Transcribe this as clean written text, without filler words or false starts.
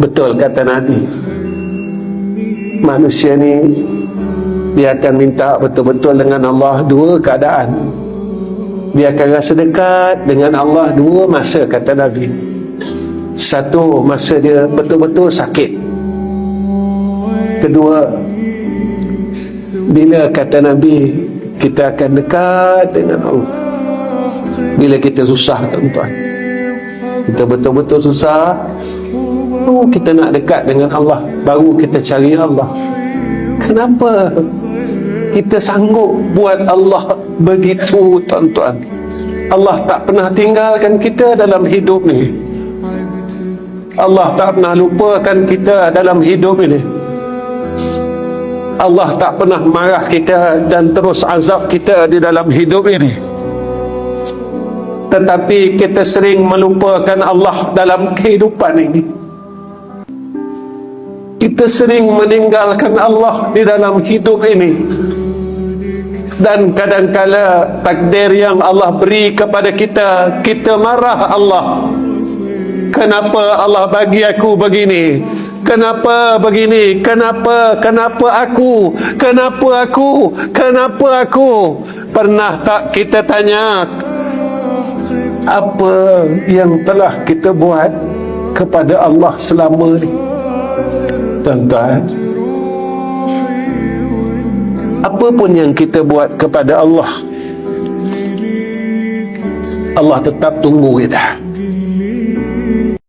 Betul kata Nabi, manusia ni dia akan minta betul-betul dengan Allah dua keadaan. Dia akan rasa dekat dengan Allah dua masa, kata Nabi. Satu, masa dia betul-betul sakit. Kedua, bila kata Nabi kita akan dekat dengan Allah bila kita susah, tuan-tuan. Kita betul-betul susah, kita nak dekat dengan Allah, baru kita cari Allah. Kenapa kita sanggup buat Allah begitu, tuan-tuan? Allah tak pernah tinggalkan kita dalam hidup ni. Allah tak pernah lupakan kita dalam hidup ini. Allah tak pernah marah kita dan terus azab kita di dalam hidup ini. Tetapi kita sering melupakan Allah dalam kehidupan ini. Kita sering meninggalkan Allah di dalam hidup ini. Dan kadang-kala takdir yang Allah beri kepada kita, kita marah Allah. Kenapa Allah bagi aku begini? Kenapa begini? Kenapa aku? Kenapa aku? Pernah tak kita tanya, apa yang telah kita buat kepada Allah selama ini? Tuan-tuan, apa pun yang kita buat kepada Allah, Allah tetap tunggu kita.